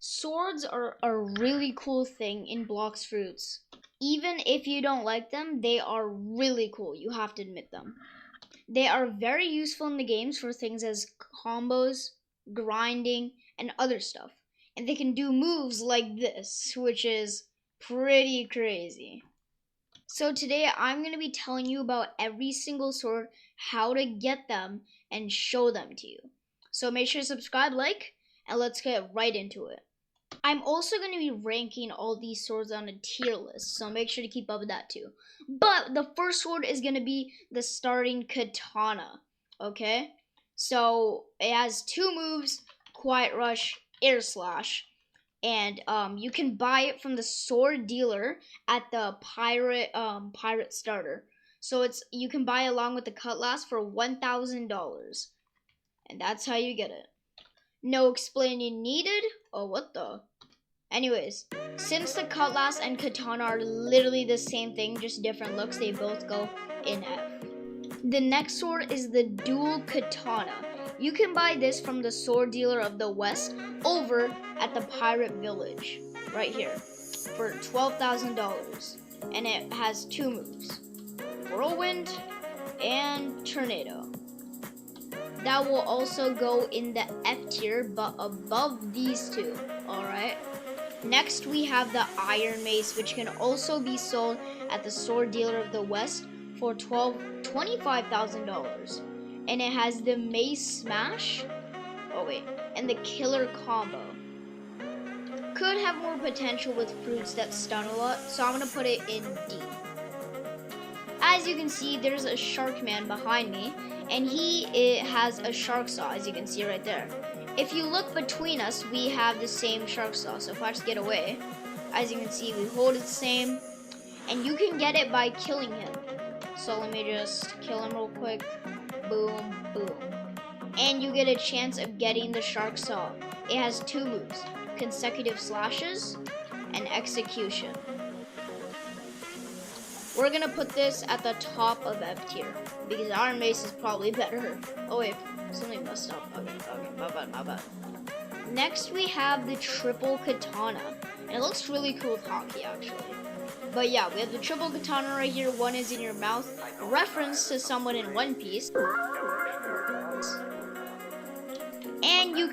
Swords are a really cool thing in Blox Fruits. Even if you don't like them, they are really cool. You have to admit them. They are very useful in the games for things as combos, grinding, and other stuff. And they can do moves like this, which is pretty crazy. So today I'm going to be telling you about every single sword, how to get them, and show them to you. So make sure to subscribe, like, and let's get right into it. I'm also going to be ranking all these swords on a tier list, so make sure to keep up with that too. But the first sword is going to be the starting katana, okay? So it has two moves, Quiet Rush, Air Slash, and you can buy it from the sword dealer at the pirate starter. So you can buy along with the cutlass for $1,000, and that's how you get it. No explaining needed. Oh, what the? Anyways, since the cutlass and katana are literally the same thing, just different looks, they both go in F. The next sword is the dual katana. You can buy this from the sword dealer of the West over at the pirate village, right here, for $12,000. And it has two moves, Whirlwind and Tornado. That will also go in the F tier, but above these two, alright? Next, we have the Iron Mace, which can also be sold at the sword dealer of the West for $25,000. And it has the Mace Smash, and the Killer Combo. Could have more potential with fruits that stun a lot, so I'm going to put it in D. As you can see, there's a shark man behind me, and it has a shark saw, as you can see right there. If you look between us, we have the same shark saw, so if I just get away, as you can see, we hold it the same, and you can get it by killing him. So let me just kill him real quick. Boom, boom. And you get a chance of getting the shark saw. It has two moves, consecutive slashes and execution. We're gonna put this at the top of F tier because Iron Mace is probably better. Oh wait, something messed up. Okay, my bad. Next we have the triple katana, and it looks really cool with hockey actually. But yeah, we have the triple katana right here. One is in your mouth, a reference to someone in One Piece. And you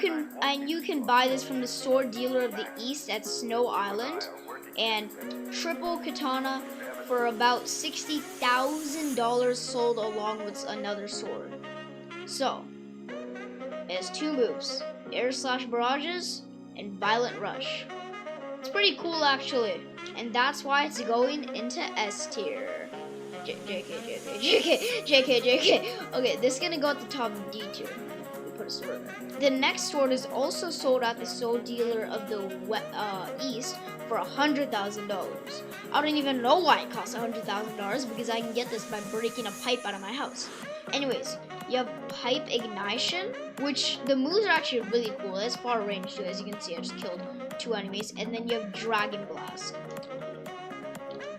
can buy this from the sword dealer of the East at Snow Island, and triple katana for about $60,000 sold along with another sword. So it has two moves, Air Slash Barrages and Violent Rush. It's pretty cool actually, and that's why it's going into S tier. JK. Okay, this is gonna go at the top of D tier. Put a sword there. The next sword is also sold at the sword dealer of the East for $100,000. I don't even know why it costs $100,000 because I can get this by breaking a pipe out of my house. Anyways, you have Pipe Ignition, which the moves are actually really cool. It has far range too, as you can see. I just killed two enemies. And then you have Dragon Blast.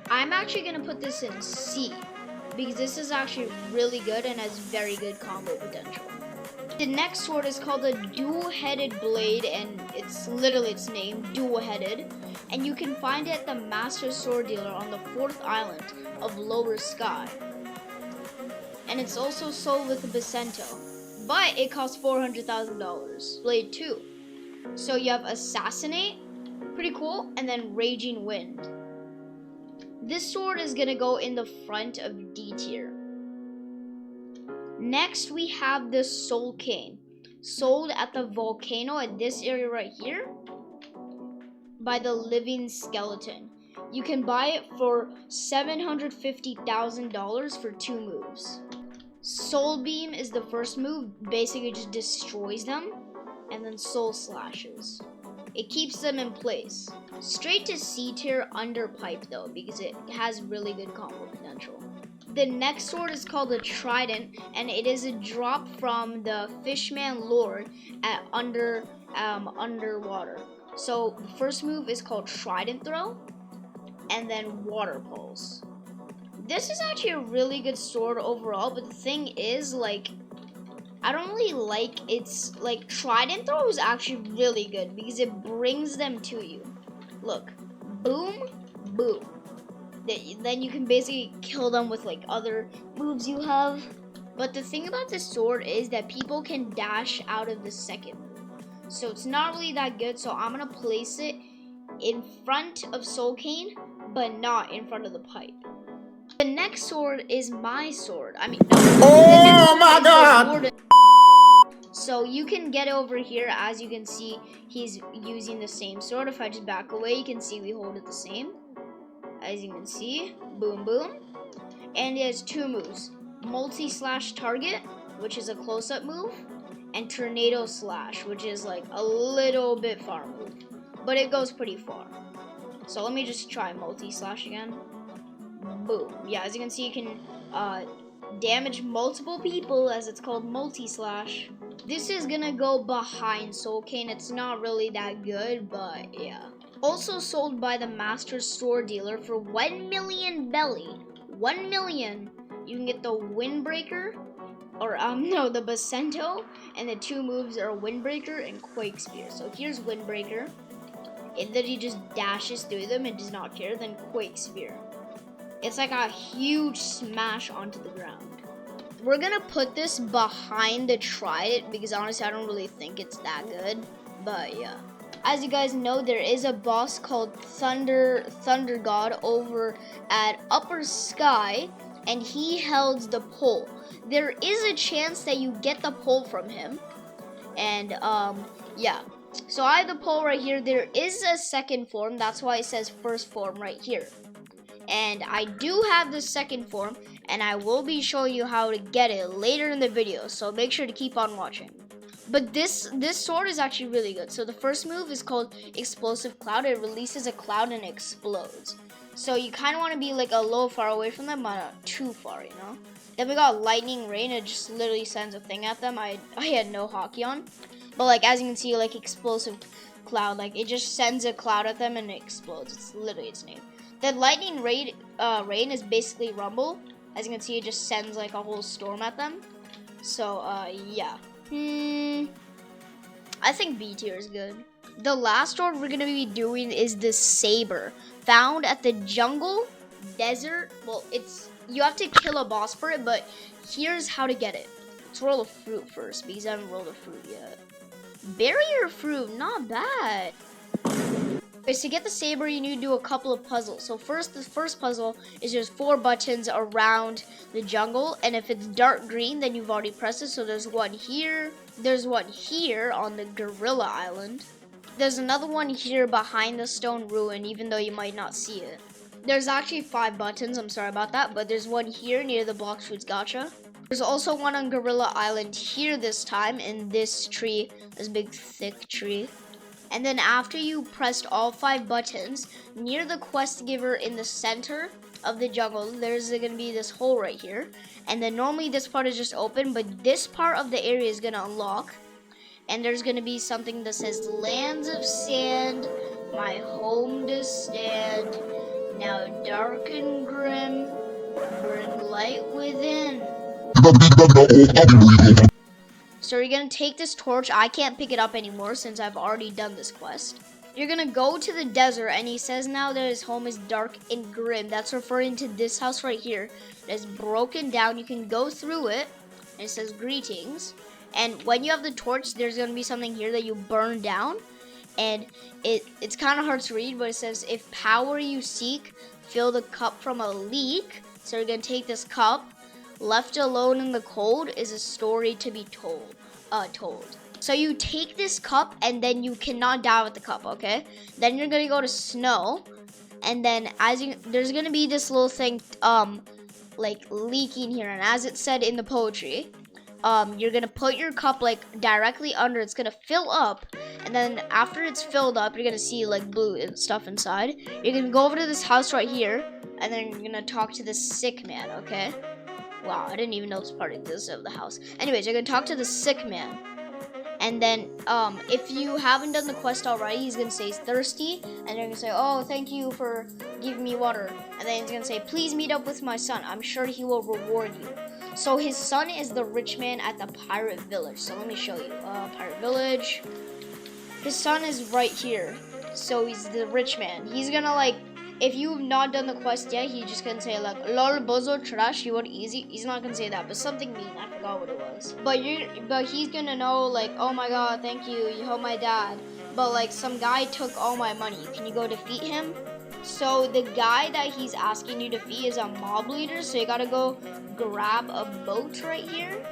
I'm actually going to put this in C because this is actually really good and has very good combo potential. The next sword is called a dual-headed blade, and it's literally its name, dual-headed. And you can find it at the master sword dealer on the 4th island of Lower Sky. And it's also sold with the Bacento, but it costs $400,000. Blade 2. So you have Assassinate, pretty cool, and then Raging Wind. This sword is gonna go in the front of D tier. Next, we have the Soul Cane, sold at the volcano at this area right here by the Living Skeleton. You can buy it for $750,000 for two moves. Soul Beam is the first move, basically just destroys them, and then Soul Slashes. It keeps them in place. Straight to C tier under Pipe though, because it has really good combo potential. The next sword is called a Trident, and it is a drop from the Fishman Lord at underwater. So the first move is called Trident Throw, and then Water Pulse. This is actually a really good sword overall, but the thing is, like, I don't really like its like trident throw is actually really good because it brings them to you. Look, boom, boom. Then you can basically kill them with like other moves you have. But the thing about this sword is that people can dash out of the second move. So it's not really that good. So I'm gonna place it in front of Soul Cane, but not in front of the pipe. The next sword is my sword. I mean, no, oh my god! So you can get over here. As you can see, he's using the same sword. If I just back away, you can see we hold it the same. As you can see, boom, boom. And it has two moves. Multi-slash target, which is a close-up move, and tornado slash, which is like a little bit far move. But it goes pretty far. So let me just try multi-slash again. Boom. Yeah, as you can see, you can damage multiple people, as it's called multi-slash. This is gonna go behind Soul Cane. It's not really that good, but yeah. Also sold by the Master Store Dealer for 1 million belly. 1 million. You can get the Windbreaker, or no, the Basento, and the two moves are Windbreaker and Quake Spear. So here's Windbreaker. And then he just dashes through them and does not care. Then Quake Spear. It's like a huge smash onto the ground. We're gonna put this behind the Trident because honestly I don't really think it's that good. But yeah. As you guys know, there is a boss called Thunder God over at Upper Sky, and he holds the pole. There is a chance that you get the pole from him. And yeah. So I have the pole right here. There is a second form. That's why it says first form right here. And I do have the second form, and I will be showing you how to get it later in the video. So make sure to keep on watching. But this sword is actually really good. So the first move is called Explosive Cloud. It releases a cloud and it explodes. So you kind of want to be like a little far away from them, but not too far, you know. Then we got Lightning Rain. It just literally sends a thing at them. I had no hockey on, but like as you can see, like Explosive Cloud, like it just sends a cloud at them and it explodes. It's literally its name. The Lightning Rain is basically Rumble. As you can see, it just sends like a whole storm at them. So yeah. I think B tier is good. The last sword we're gonna be doing is the Saber, found at the jungle, desert. Well, you have to kill a boss for it, but here's how to get it. Let's roll a fruit first because I haven't rolled a fruit yet. Barrier fruit, not bad. Okay, so to get the Saber, you need to do a couple of puzzles. So the first puzzle is there's 4 buttons around the jungle, and if it's dark green, then you've already pressed it. So there's one here, there's one here on the Gorilla Island. There's another one here behind the stone ruin, even though you might not see it. There's actually 5 buttons, I'm sorry about that, but there's one here near the BLOX Fruits Gacha. There's also one on Gorilla Island here this time, in this tree, this big thick tree. And then after you pressed all 5 buttons, near the quest giver in the center of the jungle, there's gonna be this hole right here. And then normally this part is just open, but this part of the area is gonna unlock. And there's gonna be something that says, Lands of Sand, my home to stand. Now dark and grim, bring light within. So you're gonna take this torch. I can't pick it up anymore since I've already done this quest. You're gonna go to the desert, and he says now that his home is dark and grim. That's referring to this house right here. It's broken down. You can go through it, and it says greetings. And when you have the torch, there's gonna be something here that you burn down. And it's kind of hard to read, but it says, if power you seek, fill the cup from a leak. So you're gonna take this cup. Left alone in the cold is a story to be told. So you take this cup, and then you cannot die with the cup, okay? Then you're gonna go to snow, and then there's gonna be this little thing, like leaking here. And as it said in the poetry, you're gonna put your cup like directly under. It's gonna fill up, and then after it's filled up, you're gonna see like blue and stuff inside. You're gonna go over to this house right here, and then you're gonna talk to this sick man, okay? Wow, I didn't even know this part existed of the house. Anyways, you're gonna talk to the sick man. And then, if you haven't done the quest already, he's gonna say he's thirsty. And you're gonna say, oh, thank you for giving me water. And then he's gonna say, please meet up with my son. I'm sure he will reward you. So his son is the rich man at the pirate village. So let me show you. Pirate village. His son is right here. So he's the rich man. He's gonna like, if you've not done the quest yet, he's just gonna say like, "Lol, bozo, trash, you want easy." He's not gonna say that, but something mean. I forgot what it was. But he's gonna know like, "Oh my god, thank you. You helped my dad." But like, some guy took all my money. Can you go defeat him? So the guy that he's asking you to defeat is a mob leader. So you gotta go grab a boat right here.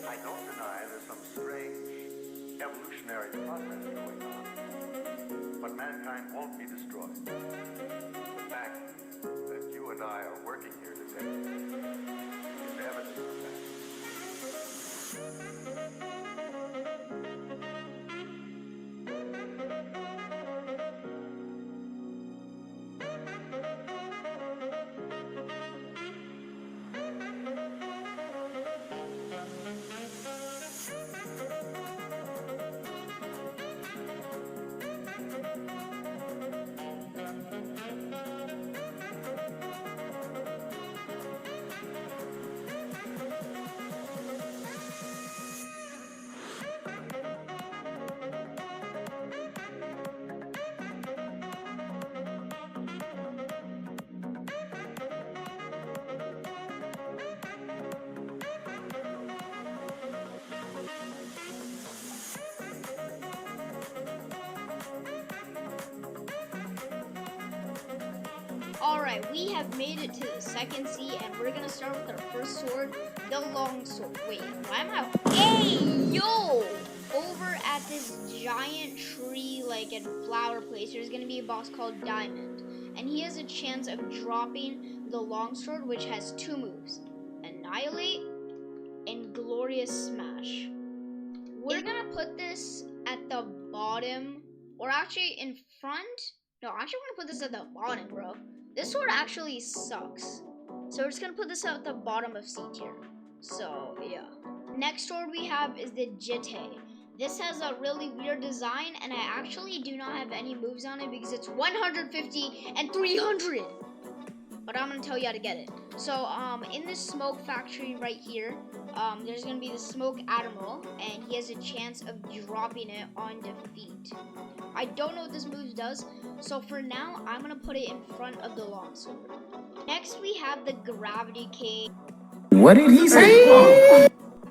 I don't deny there's some strange evolutionary process going on, but mankind won't be destroyed. The fact that you and I are working here today is evidence of that. Alright, we have made it to the second sea, and we're gonna start with our first sword, the long sword. Wait, why am I? Hey, yo! Over at this giant tree, like, and flower place, there's gonna be a boss called Diamond. And he has a chance of dropping the longsword, which has two moves: Annihilate and Glorious Smash. We're gonna put this at the bottom, or actually in front. No, actually, I'm gonna put this at the bottom, bro. This sword actually sucks. So we're just gonna put this at the bottom of C tier. So yeah. Next sword we have is the Jite. This has a really weird design, and I actually do not have any moves on it because it's 150 and 300. But I'm gonna tell you how to get it. So in this smoke factory right here, there's gonna be the smoke admiral, and he has a chance of dropping it on defeat. I don't know what this move does, so for now I'm gonna put it in front of the longsword. Next we have the gravity king. What did he say?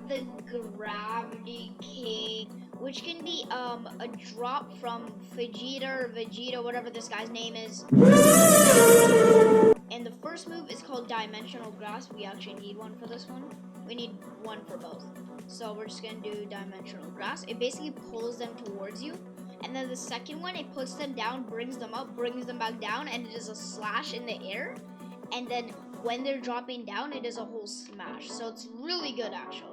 The gravity king, which can be a drop from Vegeta, whatever this guy's name is. And the first move is called Dimensional Grasp. We actually need one for this one. We need one for both. So we're just gonna do Dimensional Grasp. It basically pulls them towards you. And then the second one, it puts them down, brings them up, brings them back down, and it is a slash in the air. And then when they're dropping down, it is a whole smash. So it's really good, actually.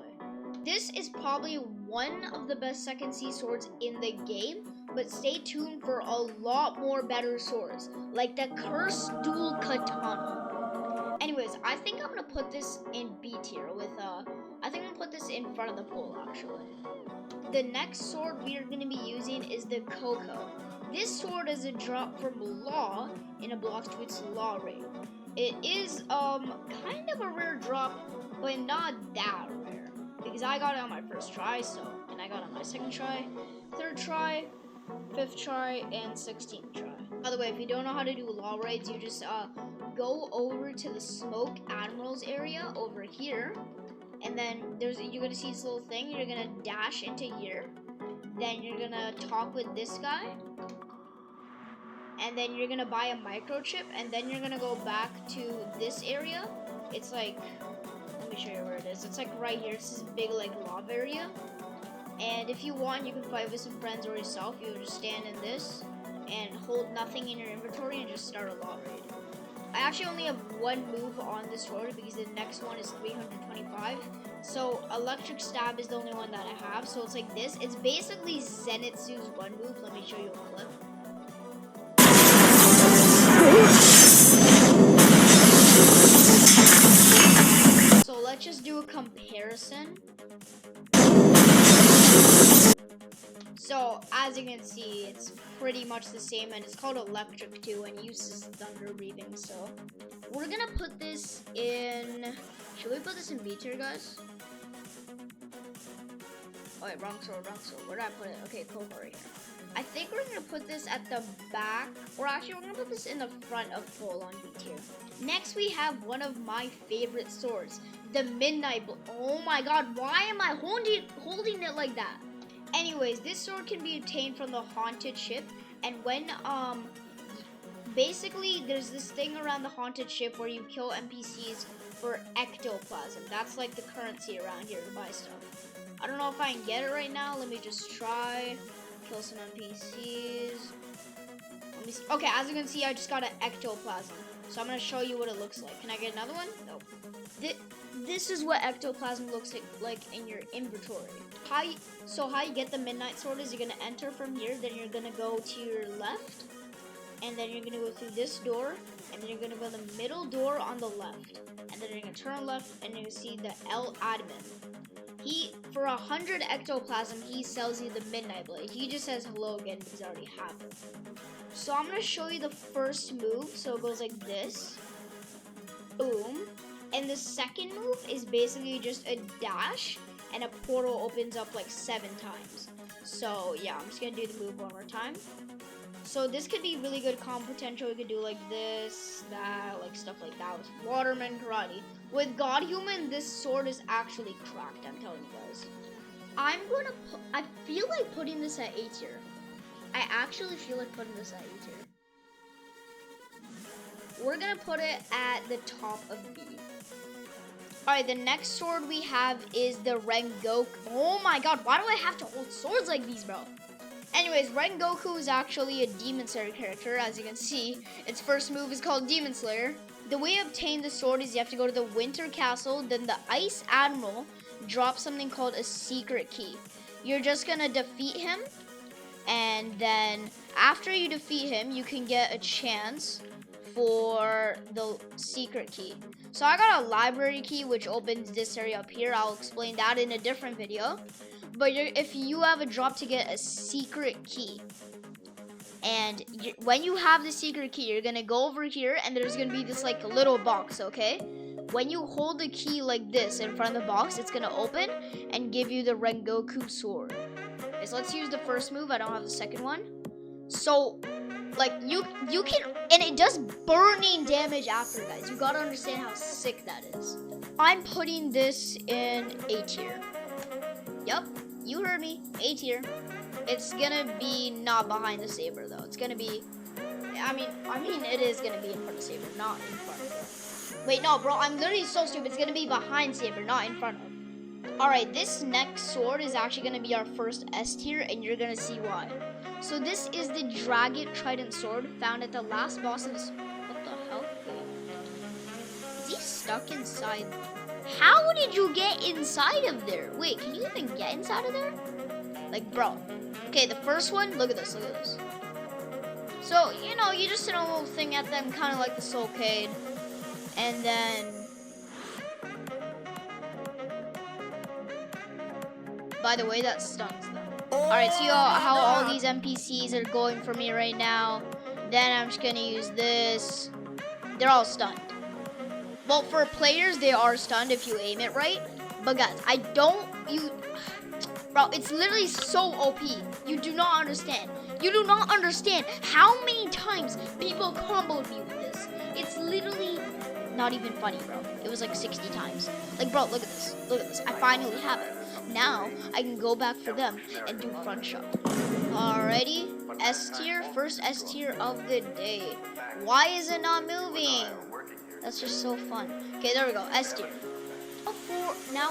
This is probably one of the best second C swords in the game, but stay tuned for a lot more better swords, like the Cursed Dual Katana. Anyways, I think I'm gonna put this in B tier with I think I'm gonna put this in front of the pole, actually. The next sword we are gonna be using is the Coco. This sword is a drop from Law in a BLOX Tweets Law raid. It is kind of a rare drop, but not that rare, because I got it on my first try, and I got it on my second try, third try, fifth try, and 16th try. By the way, if you don't know how to do law raids, you just go over to the Smoke Admirals area over here, and then you're gonna see this little thing. You're gonna dash into here, then you're gonna talk with this guy, and then you're gonna buy a microchip, and then you're gonna go back to this area. It's like, let me show you where it is. It's like right here. It's this big like lava area, And if you want, you can fight with some friends or yourself. You'll just stand in this and hold nothing in your inventory and just start a lot raid. I actually only have one move on this sword because the next one is 325. So electric stab is the only one that I have. So it's like this. It's basically Zenitsu's one move. Let me show you a clip. So let's just do a comparison. So as you can see, it's pretty much the same, and it's called electric too, and uses thunder breathing. So we're gonna put this in. Should we put this in B tier, guys? Oh wait, wrong sword, wrong sword. Where did I put it? Okay, cool, right here. I think we're gonna put this at the back, or actually we're gonna put this in the front of pole on B tier. Next we have one of my favorite swords, the Midnight Oh my god, why am I holding it like that? Anyways, this sword can be obtained from the haunted ship, and when basically there's this thing around the haunted ship where you kill NPCs for ectoplasm. That's like the currency around here to buy stuff. I don't know if I can get it right now. Let me just try. Kill some NPCs. Let me see. Okay, as you can see, I just got an ectoplasm. So I'm gonna show you what it looks like. Can I get another one? Nope. This is what ectoplasm looks like in your inventory. How you get the Midnight Sword is you're gonna enter from here, then you're gonna go to your left, and then you're gonna go through this door, and then you're gonna go the middle door on the left, and then you're gonna turn left, and you're gonna see the L admin. For 100 ectoplasm, he sells you the Midnight Blade. He just says hello again because I already have it. So I'm gonna show you the first move. So it goes like this. Boom. And the second move is basically just a dash, and a portal opens up like 7 times. So yeah, I'm just gonna do the move one more time. So this could be really good combo potential. We could do like this, that, like stuff like that with Waterman Karate. With God Human, this sword is actually cracked, I'm telling you guys. I feel like putting this at A tier. I actually feel like putting this at A tier. We're gonna put it at the top of B. Alright, the next sword we have is the Rengoku. Oh my god, why do I have to hold swords like these, bro? Anyways, Rengoku is actually a Demon Slayer character. As you can see, its first move is called Demon Slayer. The way to obtain the sword is you have to go to the Winter Castle, then the Ice Admiral drops something called a secret key. You're just gonna defeat him, and then after you defeat him, you can get a chance for the secret key. So I got a library key which opens this area up here. I'll explain that in a different video. But if you have a drop to get a secret key, and when you have the secret key, you're gonna go over here, and there's gonna be this like little box, okay? When you hold the key like this in front of the box, it's gonna open and give you the Rengoku sword. Okay, so let's use the first move. I don't have the second one. So, like you can, and it does burning damage after, guys. You gotta understand how sick that is. I'm putting this in A tier. Yup, you heard me. A tier. It's gonna be not behind the saber though. It's gonna be, I mean it is gonna be in front of saber, not in front of it. Wait, no, bro, I'm literally so stupid. It's gonna be behind saber, not in front of. Alright, this next sword is actually gonna be our first S tier, and you're gonna see why. So this is the Dragon Trident sword found at the last boss of this. What the hell? Is he stuck inside? How did you get inside of there? Wait, can you even get inside of there? Like, bro. Okay, the first one, look at this, look at this. So, you know, you just hit a little thing at them, kind of like the Soulcade. And then... By the way, that stuns them. Alright, so how all these NPCs are going for me right now. Then I'm just gonna use this. They're all stunned. Well, for players, they are stunned if you aim it right. But guys, bro, it's literally so OP. You do not understand. You do not understand how many times people comboed me with this. It's literally not even funny, bro. It was like 60 times. Like, bro, look at this. Look at this. I finally have it. Now, I can go back for them and do front shot. Alrighty. S tier. First S tier of the day. Why is it not moving? That's just so fun. Okay, there we go. S tier.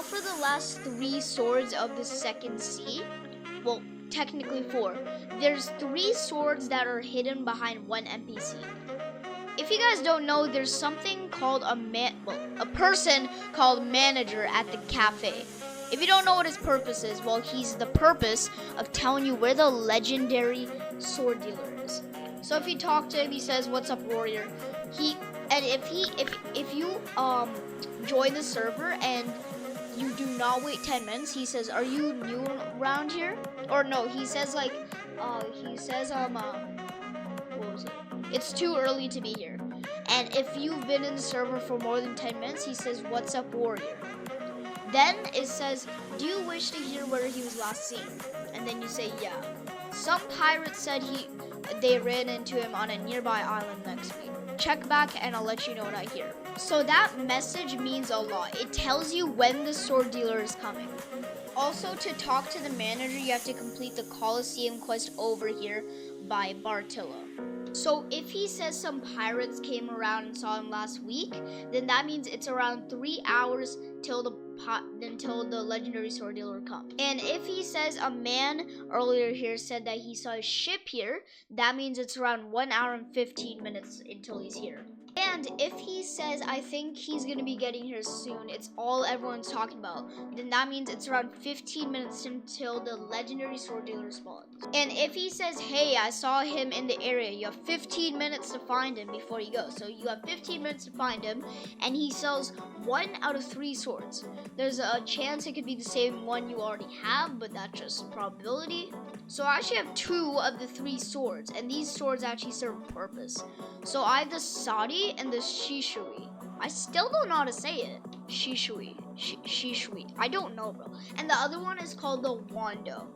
for the last 3 swords of the second sea. Well, technically 4. There's 3 swords that are hidden behind one NPC. If you guys don't know, there's something called a person called manager at the cafe. If you don't know what his purpose is, well, he's the purpose of telling you where the legendary sword dealer is. So if you talk to him, he says, "What's up, warrior?" If you join the server and you do not wait 10 minutes, he says, "Are you new around here?" Or no, he says like what was it? "It's too early to be here." And if you've been in the server for more than 10 minutes, he says, "What's up, warrior?" Then it says, "Do you wish to hear where he was last seen?" And then you say, "Yeah." Some pirate said they ran into him on a nearby island next week. Check back and I'll let you know what I hear. So that message means a lot. It tells you when the sword dealer is coming. Also, to talk to the manager, you have to complete the Colosseum quest over here by Bartilla. So if he says some pirates came around and saw him last week, then that means it's around 3 hours until the legendary sword dealer comes. And if he says a man earlier here said that he saw a ship here, that means it's around 1 hour and 15 minutes until he's here. And if he says, "I think he's gonna be getting here soon," it's all everyone's talking about, then that means it's around 15 minutes until the legendary sword dealer spawns. And if he says, "Hey, I saw him in the area," you have 15 minutes to find him before you go. So you have 15 minutes to find him, and he sells 1 out of 3 swords. There's a chance it could be the same one you already have, but that's just probability. So I actually have 2 of the 3 swords, and these swords actually serve a purpose. So I have the Sadi and the Shishui. I still don't know how to say it. Shishui. I don't know, bro. And the other one is called the Wando.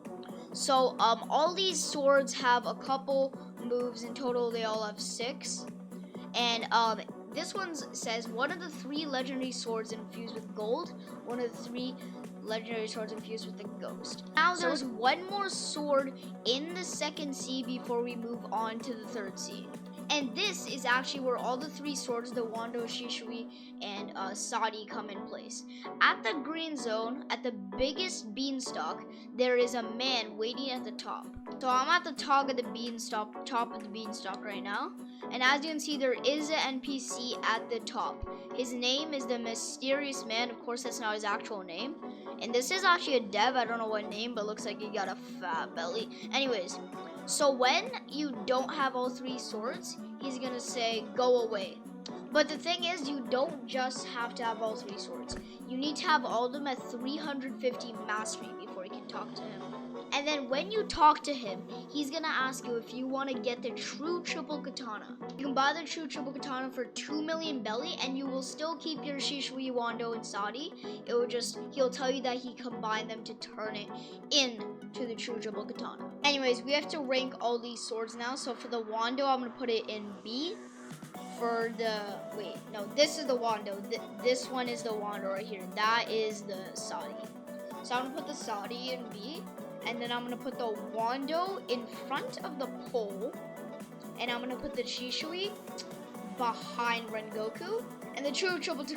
So all these swords have a couple moves. In total, they all have 6. And this one says, "One of the 3 legendary swords infused with gold. One of the 3 legendary swords infused with the ghost." Now there's one more sword in the second sea before we move on to the third sea. And this is actually where all the 3 swords, the Wando, Shishui, and Sadi, come in place. At the green zone, at the biggest beanstalk, there is a man waiting at the top. So I'm at the top of the beanstalk right now. And as you can see, there is an NPC at the top. His name is the Mysterious Man. Of course, that's not his actual name. And this is actually a dev. I don't know what name, but looks like he got a fat belly. Anyways, so when you don't have all 3 swords, he's gonna say, "Go away." But the thing is, you don't just have to have all 3 swords. You need to have all of them at 350 mastery before you can talk to him. And then when you talk to him, he's gonna ask you if you want to get the true triple katana. You can buy the true triple katana for 2 million belly, and you will still keep your Shishui, Wando, and Sadi. He'll tell you that he combined them to turn it into the true triple katana. Anyways, we have to rank all these swords now. So for the Wando, I'm gonna put it in B. For the this is the Wando. This one is the Wando right here. That is the Sadi. So I'm gonna put the Sadi in B. And then I'm going to put the Wando in front of the pole. And I'm going to put the Shishui behind Rengoku. And the true triple is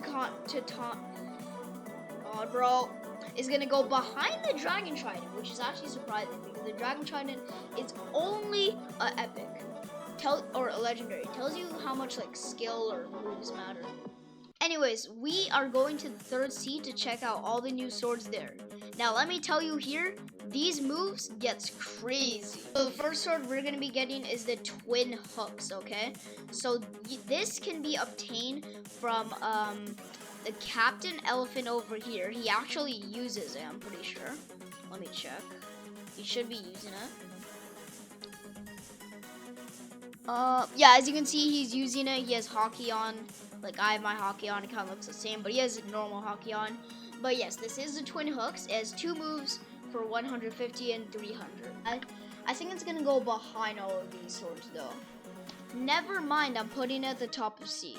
going to go behind the Dragon Trident, which is actually surprising because the Dragon Trident is only an epic. Or a legendary. It tells you how much like skill or moves matter. Anyways, we are going to the third sea to check out all the new swords there. Now let me tell you here, these moves gets crazy. So the first sword we're going to be getting is the twin hooks, okay? So this can be obtained from the Captain Elephant over here. He actually uses it, I'm pretty sure. Let me check. He should be using it. Yeah, as you can see, he's using it. He has hockey on. Like, I have my hockey on. It kind of looks the same, but he has normal hockey on. But yes, this is the twin hooks. It has 2 moves for 150 and 300. I think it's going to go behind all of these swords, though. Never mind, I'm putting it at the top of C.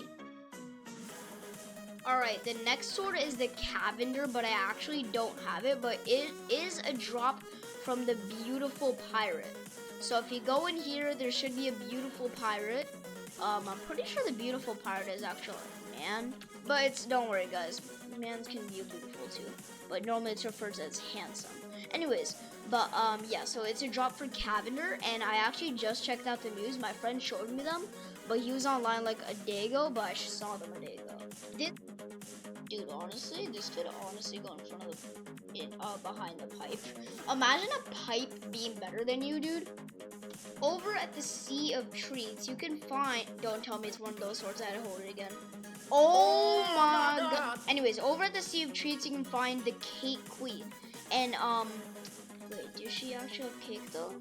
Alright, the next sword is the Cavender, but I actually don't have it. But it is a drop from the Beautiful Pirate. So if you go in here, there should be a Beautiful Pirate. I'm pretty sure the Beautiful Pirate is actually a man. But don't worry guys, mans can be beautiful too. But normally it's referred to as handsome. Anyways, but yeah, so it's a drop for Cavender, and I actually just checked out the news. My friend showed me them, but he was online like a day ago, but I saw them a day ago. Dude, honestly, this could honestly go in front of behind the pipe. Imagine a pipe being better than you, dude. Over at the Sea of Treats, you can find. Don't tell me it's one of those swords. I had to hold it again. Oh my god. Anyways, over at the Sea of Treats, you can find the Cake Queen. And wait, does she actually have cake though?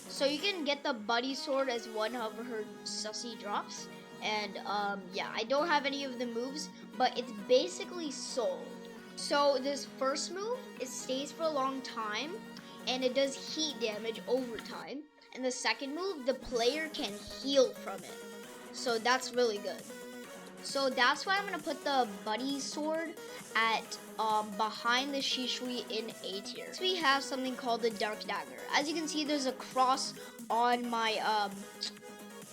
So you can get the Buddy Sword as one of her sussy drops. And yeah, I don't have any of the moves, but it's basically sold. So this first move, it stays for a long time, and it does heat damage over time. And the second move, the player can heal from it. So that's really good. So that's why I'm gonna put the Buddy Sword at behind the Shishui in A tier. So we have something called the Dark Dagger. As you can see, there's a cross on my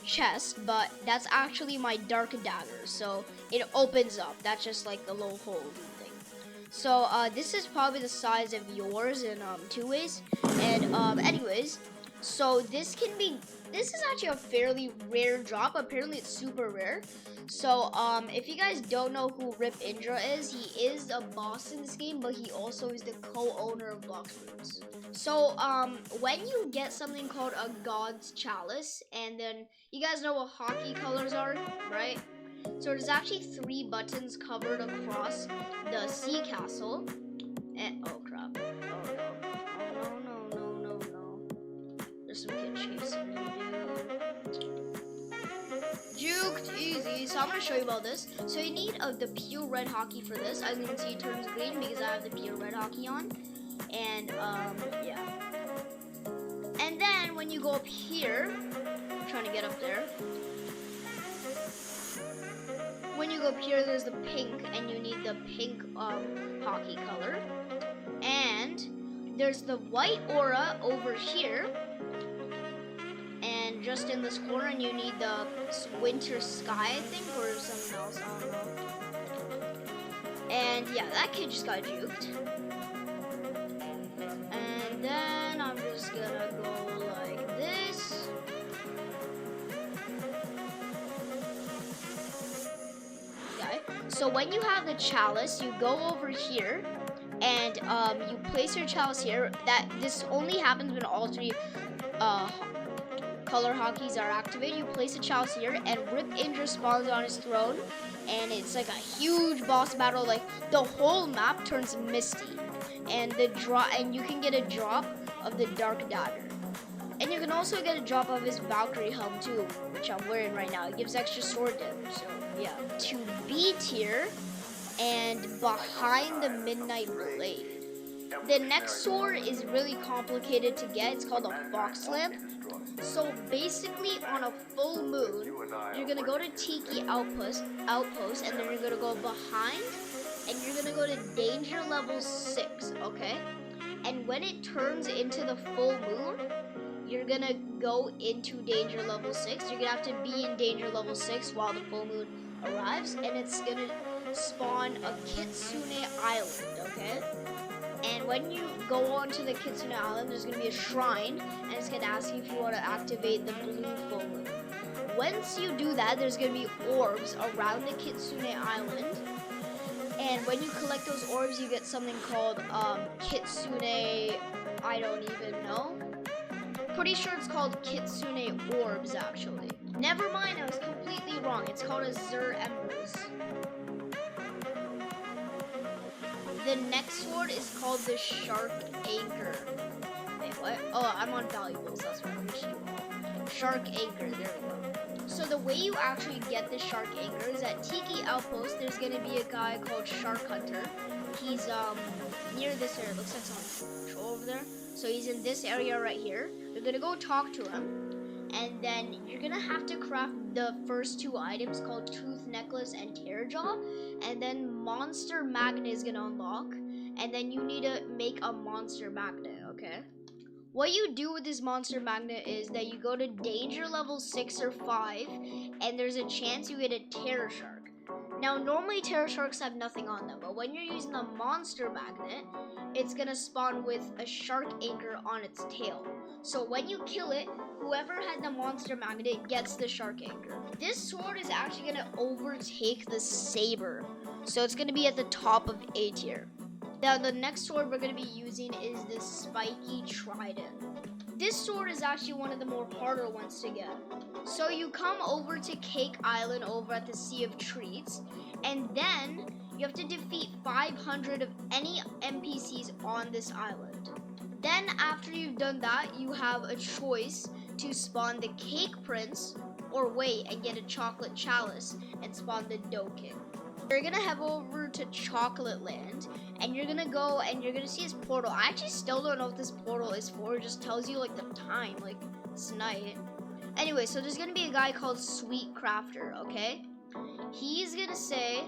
chest, but that's actually my Dark Dagger. So it opens up. That's just like the little hole thing. So this is probably the size of yours in 2 ways. And anyways, so this is actually a fairly rare drop. Apparently it's super rare. So if you guys don't know who Rip Indra is, he is a boss in this game, but he also is the co-owner of BLOX Fruits. So when you get something called a God's Chalice, and then you guys know what hockey colors are, right? So there's actually 3 buttons covered across the sea castle. And oh crap. Oh no. There's some kid chasing me, dude. Juked, easy. So I'm gonna show you about this. So you need the pure red hockey for this. As you can see, it turns green because I have the pure red hockey on. And yeah. And then when you go up here, I'm trying to get up there. When you go up here, there's the pink, and you need the pink hockey color. And there's the white aura over here. And just in this corner, and you need the winter sky, I think, or something else, I don't know. And yeah, that kid just got juked. And then I'm just gonna go like this. Okay, so when you have the chalice, you go over here, and you place your chalice here. This only happens when all 3 color hockeys are activated. You place a chalice here, and Rip Indra spawns on his throne, and it's like a huge boss battle. Like the whole map turns misty, and you can get a drop of the Dark Dagger, and you can also get a drop of his Valkyrie helm too, which I'm wearing right now. It gives extra sword damage. So yeah, to B tier and behind the Midnight Blade. The next sword is really complicated to get. It's called a Fox Lamp. So basically, on a full moon, you're gonna go to Tiki Outpost, and then you're gonna go behind, and you're gonna go to Danger Level 6, okay? And when it turns into the full moon, you're gonna go into Danger Level 6. You're gonna have to be in Danger Level 6 while the full moon arrives, and it's gonna spawn a Kitsune Island, okay? And when you go onto the Kitsune Island, there's going to be a shrine, and it's going to ask you if you want to activate the blue full moon. Once you do that, there's going to be orbs around the Kitsune Island. And when you collect those orbs, you get something called Kitsune, I don't even know. Pretty sure it's called Kitsune Orbs, actually. Never mind, I was completely wrong. It's called Azure Embers. The next sword is called the Shark Anchor. Wait, what? Oh, I'm on valuables. That's what I'm wishing you all. Shark Anchor. There we go. So the way you actually get the Shark Anchor is at Tiki Outpost. There's gonna be a guy called Shark Hunter. He's near this area. Looks like someone's on patrol over there. So he's in this area right here. You're gonna go talk to him, and then you're gonna have to craft the first 2 items called Tooth Necklace and Tear Jaw, and then Monster Magnet is gonna unlock, and then you need to make a Monster Magnet, okay? What you do with this monster magnet is that you go to danger level 6 or 5, and there's a chance you get a terror shark. Now, normally terror sharks have nothing on them, but when you're using the monster magnet, it's gonna spawn with a shark anchor on its tail. So when you kill it, whoever had the monster magnet gets the shark anchor. This sword is actually gonna overtake the saber, so it's gonna be at the top of A tier. Now, the next sword we're going to be using is the spiky trident. This sword is actually one of the more harder ones to get. So you come over to Cake Island over at the Sea of Treats, and then you have to defeat 500 of any NPCs on this island. Then after you've done that, you have a choice to spawn the Cake Prince, or wait and get a chocolate chalice and spawn the Dough King. You're gonna head over to Chocolate Land, and you're gonna go and you're gonna see his portal. I actually still don't know what this portal is for. It just tells you like the time, like it's night. Anyway, so there's gonna be a guy called Sweet Crafter, okay? He's gonna say,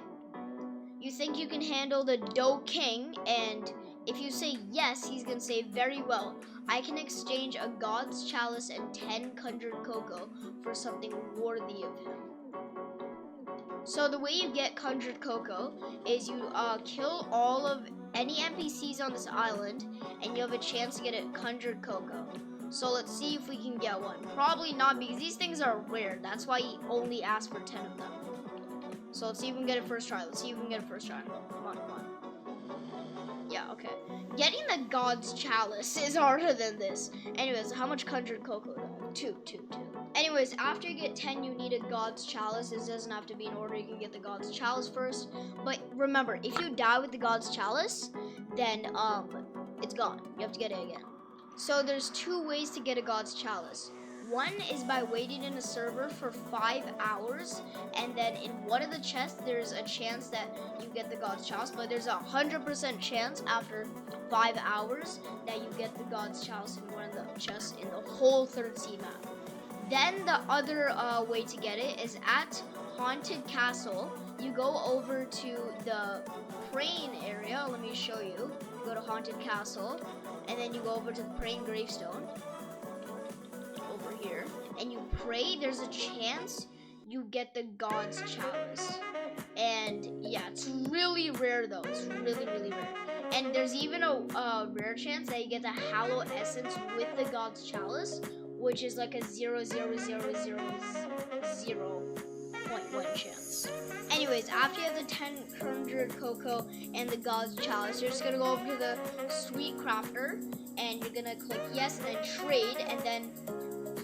you think you can handle the Dough King? And if you say yes, he's gonna say, very well. I can exchange a God's Chalice and 10 conjured cocoa for something worthy of him. So the way you get conjured cocoa is you kill all of any NPCs on this island, and you have a chance to get a conjured cocoa. So let's see if we can get one. Probably not, because these things are rare. That's why he only asked for 10 of them. So let's see if we can get it first try. Come on. Yeah, okay. Getting the God's Chalice is harder than this. Anyways, how much conjured cocoa do I have? Two. Anyways, after you get 10, you need a God's Chalice. This doesn't have to be in order. You can get the God's Chalice first. But remember, if you die with the God's Chalice, then it's gone. You have to get it again. So there's 2 ways to get a God's Chalice. One is by waiting in a server for 5 hours, and then in one of the chests, there's a chance that you get the God's Chalice, but there's a 100% chance after 5 hours that you get the God's Chalice in one of the chests in the whole 3rd sea map. Then the other way to get it is at Haunted Castle. You go over to the praying area. Let me show you. You go to Haunted Castle, and then you go over to the praying gravestone over here, and you pray. There's a chance you get the God's Chalice. And yeah, it's really rare though. It's really rare. And there's even a rare chance that you get the Hallow Essence with the God's Chalice, which is like a 0.1 chance. Anyways, after you have the 10 conjured cocoa and the God's Chalice, you're just gonna go over to the Sweet Crafter, and you're gonna click yes and then trade, and then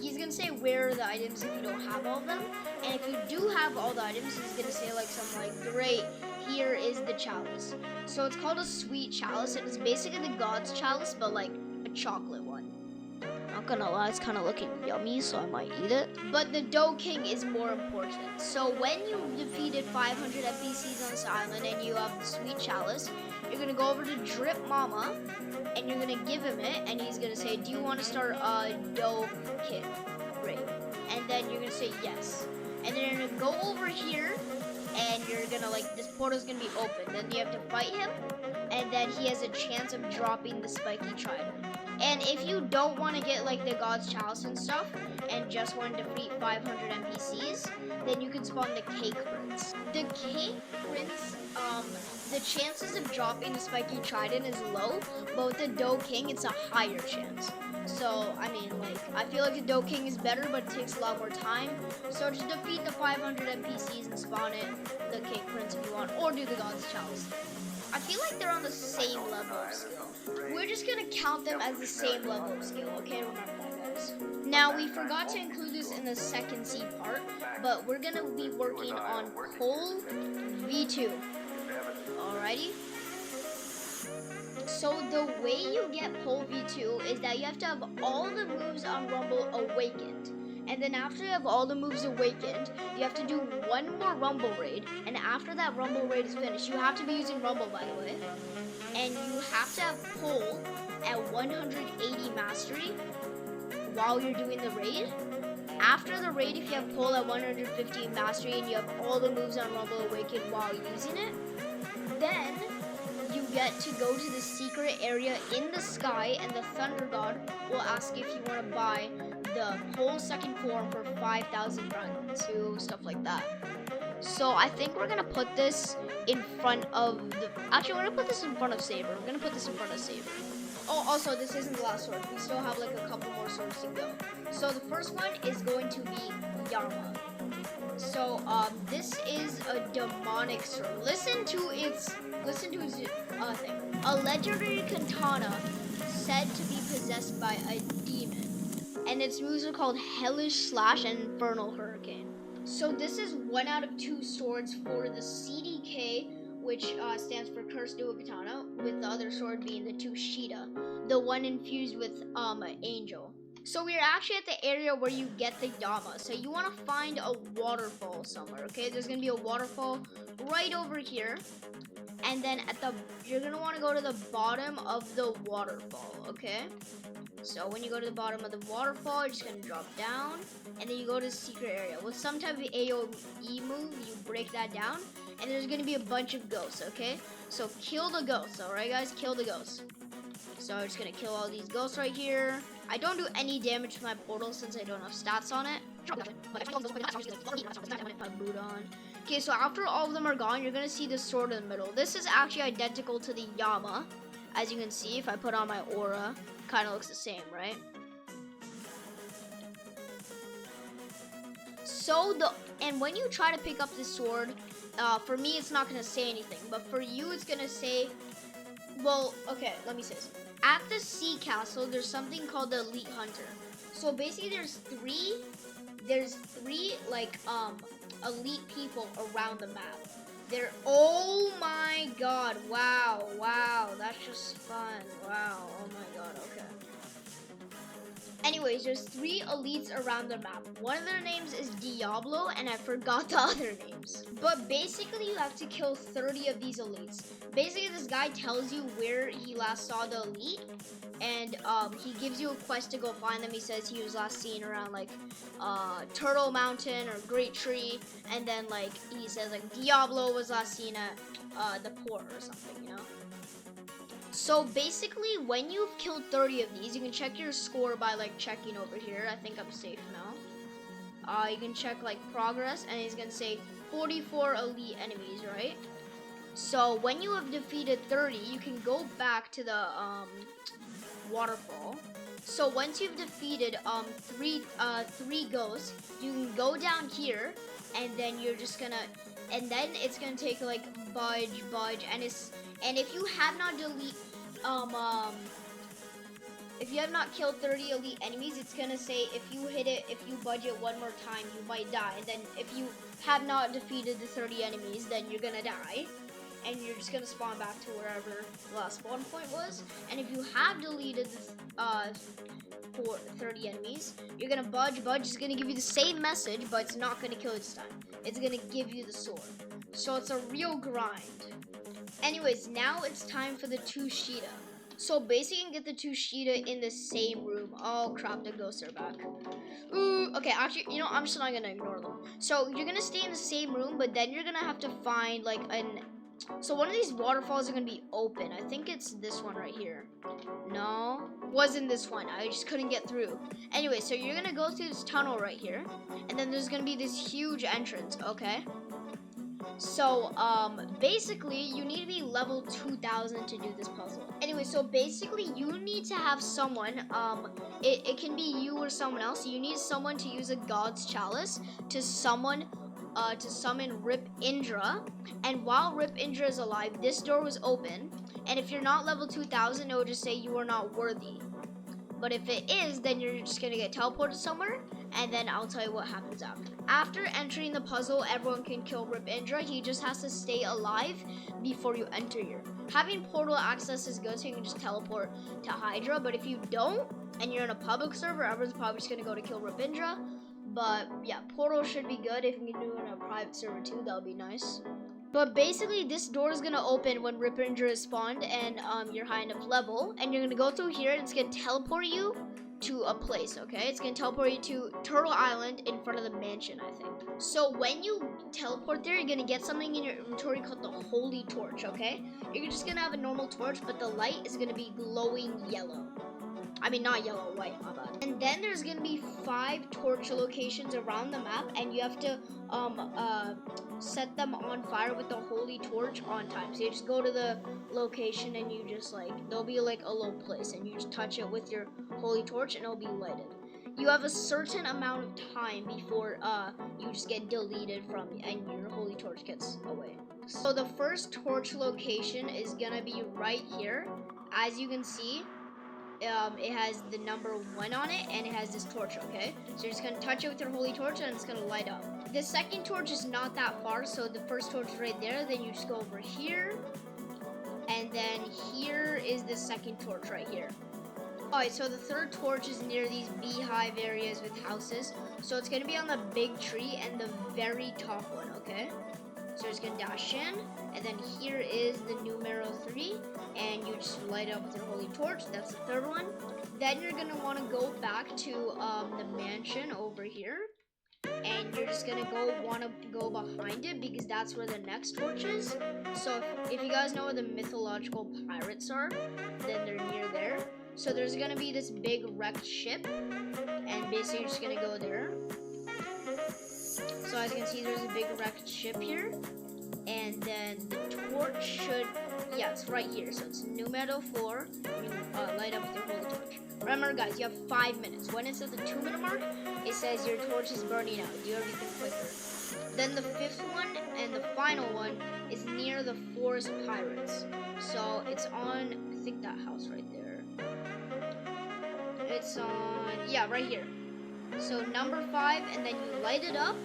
he's gonna say where are the items if you don't have all of them, and if you do have all the items, he's gonna say like something like, great, here is the chalice. So it's called a Sweet Chalice, and it's basically the God's Chalice, but like a chocolate one. Not gonna lie, it's kind of looking yummy, so I might eat it. But the Dough King is more important. So when you defeated 500 NPCs on this island and you have the Sweet Chalice, you're gonna go over to Drip Mama, and you're gonna give him it, and he's gonna say, do you want to start a Dough King raid? And then you're gonna say yes. And then you're gonna go over here, and you're gonna this portal's gonna be open. Then you have to fight him, and then he has a chance of dropping the spiky trident. And if you don't want to get the God's Chalice and stuff, and just want to defeat 500 NPCs, then you can spawn the Cake Prince. The Cake Prince, the chances of dropping the spiky trident is low, but with the Dough King, it's a higher chance. So, I mean, I feel like the Dough King is better, but it takes a lot more time. So just defeat the 500 NPCs and spawn the Cake Prince if you want, or do the God's Chalice. I feel like they're on the same level of skill. We're just gonna count them as the same level of skill, okay? Remember that, guys. Now, we forgot to include this in the second C part, but we're gonna be working on Pole V2. Alrighty? So the way you get Pole V2 is that you have to have all the moves on Rumble awakened. And then after you have all the moves awakened, you have to do one more Rumble raid. And after that Rumble raid is finished, you have to be using Rumble, by the way. And you have to have Pole at 180 mastery while you're doing the raid. After the raid, if you have Pole at 150 mastery and you have all the moves on Rumble awakened while using it, then you get get to go to the secret area in the sky, and the Thunder God will ask if you want to buy the whole second form for 5,000 francs, stuff like that. So I think we're gonna put this in front of the. Actually, we're gonna put this in front of Saber. We're gonna put this in front of Saber. Oh, also, this isn't the last sword. We still have like a couple more swords to go. So the first one is going to be Yama. So this is a demonic sword. Listen to its thing. A legendary katana said to be possessed by a demon, and its moves are called Hellish Slash and Infernal Hurricane. So this is 1 out of 2 swords for the CDK, which stands for Cursed Dual Katana, with the other sword being the Tushita, the one infused with Angel. So we're actually at the area where you get the Yama. So you want to find a waterfall somewhere, okay? There's going to be a waterfall right over here. And then you're going to want to go to the bottom of the waterfall, okay? So when you go to the bottom of the waterfall, you're just going to drop down. And then you go to the secret area. With some type of AoE move, you break that down. And there's going to be a bunch of ghosts, okay? So kill the ghosts, alright guys? Kill the ghosts. So I'm just going to kill all these ghosts right here. I don't do any damage to my portal since I don't have stats on it. My boot on. Okay, so after all of them are gone, you're going to see the sword in the middle. This is actually identical to the Yama. As you can see, if I put on my aura, kind of looks the same, right? So and when you try to pick up this sword, for me it's not going to say anything, but for you it's going to say, well, okay, let me say this. At the sea castle, there's something called the Elite Hunter. So basically there's three like elite people around the map. Oh my god, wow, that's just fun. Wow, oh my god, okay. Anyways, there's 3 elites around the map. One of their names is Diablo, and I forgot the other names. But basically, you have to kill 30 of these elites. Basically, this guy tells you where he last saw the elite, and he gives you a quest to go find them. He says he was last seen around like Turtle Mountain or Great Tree, and then like he says like Diablo was last seen at the port or something, you know. So basically, when you've killed 30 of these, you can check your score by like checking over here. I think I'm safe now. You can check like progress, and he's gonna say 44 elite enemies, right? So when you have defeated 30, you can go back to the waterfall. So once you've defeated three ghosts, you can go down here, and then you're just gonna, and then it's gonna take like budge, and if you have not if you have not killed 30 elite enemies, it's gonna say if you budge it one more time, you might die. And then if you have not defeated the 30 enemies, then you're gonna die. And you're just gonna spawn back to wherever the last spawn point was. And if you have deleted for 30 enemies, you're gonna budge. Budge is gonna give you the same message, but it's not gonna kill you this time. It's gonna give you the sword. So it's a real grind. Anyways, now it's time for the Tushita. So basically, you can get the Tushita in the same room. Oh crap, the ghosts are back. Ooh, okay, actually, you know, I'm just not gonna ignore them. So you're gonna stay in the same room, but then you're gonna have to find like so one of these waterfalls are gonna be open. I think it's this one right here. No, wasn't this one. I just couldn't get through. Anyway, so you're gonna go through this tunnel right here, and then there's gonna be this huge entrance, okay? So, basically, you need to be level 2000 to do this puzzle. Anyway, so basically, you need to have someone, it can be you or someone else. You need someone to use a God's Chalice to summon Rip Indra. And while Rip Indra is alive, this door was open. And if you're not level 2000, it will just say you are not worthy. But if it is, then you're just gonna get teleported somewhere, and then I'll tell you what happens after. After entering the puzzle, everyone can kill Rip Indra. He just has to stay alive before you enter here. Having portal access is good, so you can just teleport to Hydra, but if you don't, and you're in a public server, everyone's probably just gonna go to kill Rip Indra. But yeah, portal should be good. If you can do it in a private server too, that would be nice. But basically, this door is gonna open when Rip Indra is spawned and you're high enough level, and you're gonna go through here, and it's gonna teleport you to a place, okay? It's gonna teleport you to Turtle Island in front of the mansion, I think. So when you teleport there, you're gonna get something in your inventory called the Holy Torch, okay? You're just gonna have a normal torch, but the light is gonna be glowing yellow. I mean, not yellow, white, my bad. And then there's gonna be 5 torch locations around the map, and you have to set them on fire with the holy torch on time. So you just go to the location and you just like, there'll be like a low place, and you just touch it with your holy torch and it'll be lighted. You have a certain amount of time before you just get deleted from and your holy torch gets away. So the first torch location is gonna be right here. As you can see, it has the number 1 on it, and it has this torch, okay? So you're just gonna touch it with your holy torch, and it's gonna light up. The second torch is not that far, so the first torch is right there. Then you just go over here, and then here is the second torch right here. Alright, so the third torch is near these beehive areas with houses. So it's gonna be on the big tree and the very top one, okay? So it's gonna dash in, and then here is the numero 3, and you just light up with your holy torch. That's the third one. Then you're gonna want to go back to the mansion over here, and you're just gonna want to go behind it because that's where the next torch is. So if you guys know where the mythological pirates are, then they're near there. So there's gonna be this big wrecked ship, and basically you're just gonna go there. So as you can see, there's a big wrecked ship here, and then the torch should, yeah, it's right here. So it's numero 4. You light up with your holy torch. Remember, guys, you have 5 minutes. When it's at the 2-minute mark, it says your torch is burning out. Do everything quicker. Then the 5th one and the final one is near the forest pirates. So it's on, I think, that house right there. It's on, yeah, right here. So number 5, and then you light it up,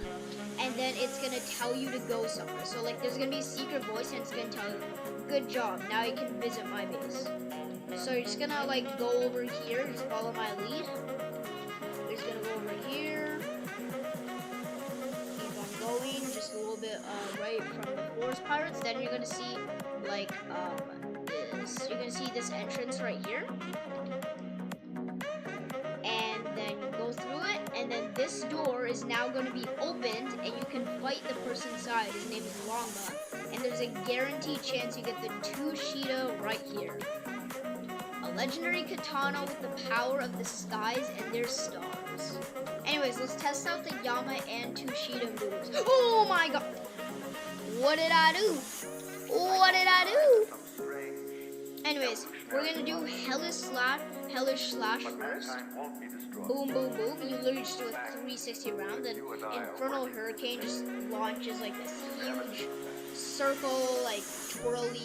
and then it's gonna tell you to go somewhere. So like there's gonna be a secret voice, and it's gonna tell you, good job, now you can visit my base. So you're just gonna like go over here, just follow my lead. You're just gonna go over here, keep on going, just a little bit right from the forest pirates. Then you're gonna see like this. You're gonna see this entrance right here. And then you go through it, and then this door is now going to be opened, and you can fight the person inside. His name is Longba, and there's a guaranteed chance you get the Tushita right here. A legendary katana with the power of the skies and their stars. Anyways, let's test out the Yama and Tushita moves. Oh my god! What did I do? What did I do? Anyways, we're gonna do hellish slash first. Boom, boom, boom. You literally just do a 360 round, and Infernal Hurricane just launches like this huge circle, like twirly.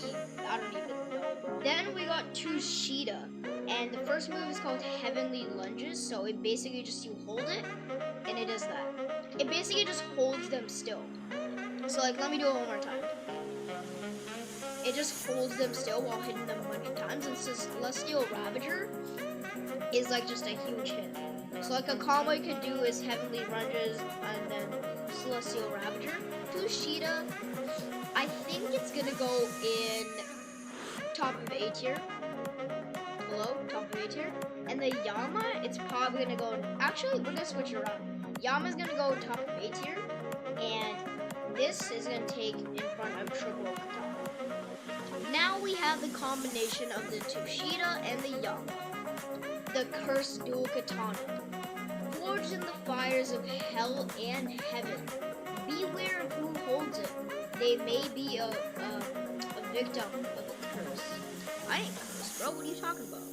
I don't even know, bro. Then we got Tushita, and the first move is called Heavenly Lunges. So it basically just, you hold it, and it does that. It basically just holds them still. So like, let me do it one more time. It just holds them still while hitting them a bunch of times, and Celestial Ravager is like just a huge hit. So like a combo you can do is Heavenly Lunges and then Celestial Ravager. Tushita, I think it's gonna go in top of A tier. Hello, top of A tier. And the Yama, it's probably gonna go in, actually we're gonna switch it around. Yama's gonna go top of A tier, and this is gonna take in front of Triple Katana. Now we have the combination of the Tushita and the Yama. The Cursed Dual Katana. Forged in the fires of hell and heaven. Beware of who holds it. They may be a victim of a curse. I ain't cursed, bro. What are you talking about?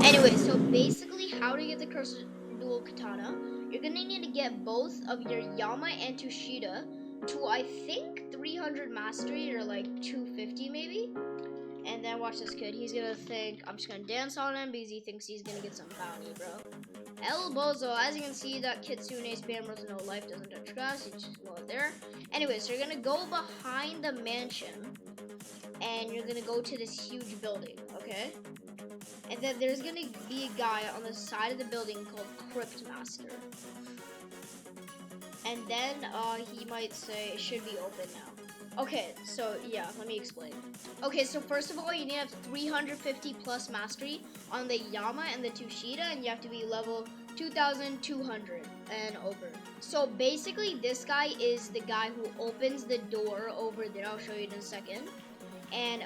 Anyway, so basically how to get the Cursed Dual Katana, you're gonna need to get both of your Yama and Tushita to, I think, 300 mastery, or like 250 maybe. And then watch this kid. He's gonna think I'm just gonna dance on him because he thinks he's gonna get some bounty, bro. El Bozo. As you can see, that Kitsune spam rules no life, doesn't touch grass. You just go there. Anyway, so you're gonna go behind the mansion, and you're gonna go to this huge building, okay? And then there's gonna be a guy on the side of the building called Crypt Master. And then he might say it should be open now. Okay, so yeah, let me explain. Okay, so first of all, you need to have 350 plus mastery on the Yama and the Tushita, and you have to be level 2200 and over. So basically, this guy is the guy who opens the door over there. I'll show you in a second. And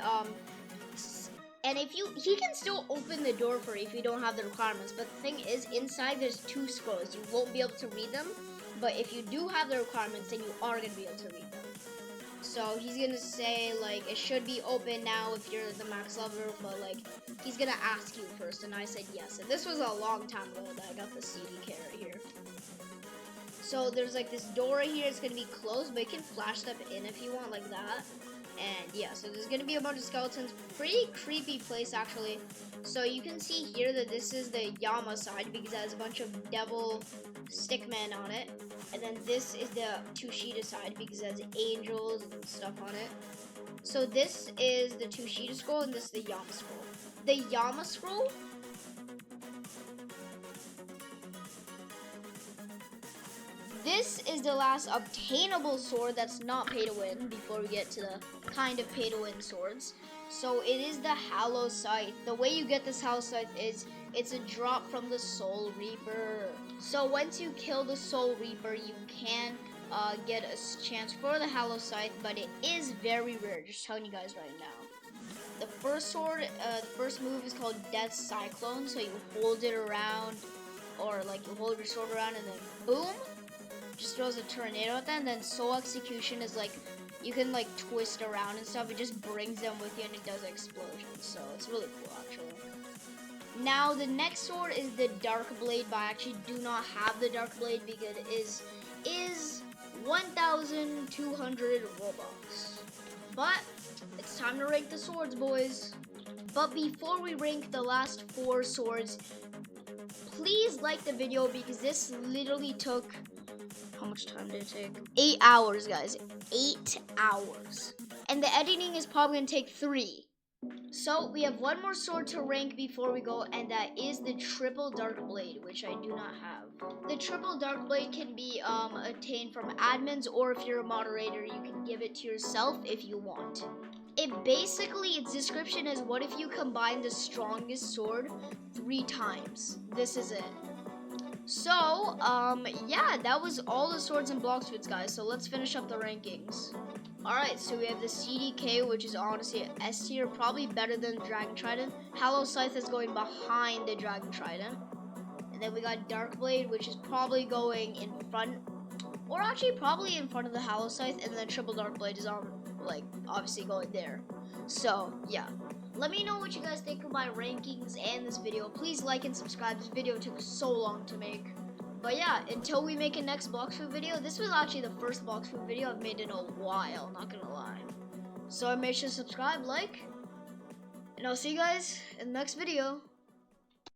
if he can still open the door for you if you don't have the requirements. But the thing is, inside there's 2 scrolls. You won't be able to read them. But if you do have the requirements, then you are gonna be able to read them. So he's gonna say like it should be open now if you're the max level, but like he's gonna ask you first, and I said yes. And this was a long time ago that I got the CDK right here. So there's like this door right here. It's gonna be closed, but you can flash step in if you want, like that. And yeah, so there's gonna be a bunch of skeletons. Pretty creepy place actually. So you can see here that this is the Yama side because it has a bunch of devil stickmen on it. And then this is the Tushita side because it has angels and stuff on it. So this is the Tushita scroll and this is the Yama scroll. The Yama scroll, this is the last obtainable sword that's not pay to win before we get to the kind of pay to win swords. So it is the Hallow Scythe. The way you get this Hallow Scythe is it's a drop from the Soul Reaper. So once you kill the Soul Reaper, you can get a chance for the Hallow Scythe, but it is very rare, just telling you guys right now. The first sword, the first move is called Death Cyclone, so you hold it around, or like you hold your sword around and then boom, just throws a tornado at them. And then Soul Execution is like, you can like twist around and stuff. It just brings them with you and it does explosions. So it's really cool actually. Now the next sword is the Dark Blade, but I actually do not have the Dark Blade because it is 1,200 Robux. But it's time to rank the swords, boys. But before we rank the last 4 swords, please like the video because this literally took, how much time did it take? 8 hours, guys. 8 hours. And the editing is probably gonna take 3. So we have one more sword to rank before we go, and that is the Triple Dark Blade, which I do not have. The Triple Dark Blade can be obtained from admins, or if you're a moderator, you can give it to yourself if you want. It basically, its description is, what if you combine the strongest sword 3 times? This is it. So, yeah, that was all the swords and block suits, guys. So let's finish up the rankings. Alright, so we have the CDK, which is honestly an S tier, probably better than Dragon Trident. Hallow Scythe is going behind the Dragon Trident. And then we got Dark Blade, which is probably going in front, or actually probably in front of the Hallow Scythe, and then Triple Dark Blade is on, like, obviously going there. So, yeah. Let me know what you guys think of my rankings and this video. Please like and subscribe. This video took so long to make. But yeah, until we make a next box food video, this was actually the first box food video I've made in a while, not gonna lie. So make sure to subscribe, like, and I'll see you guys in the next video.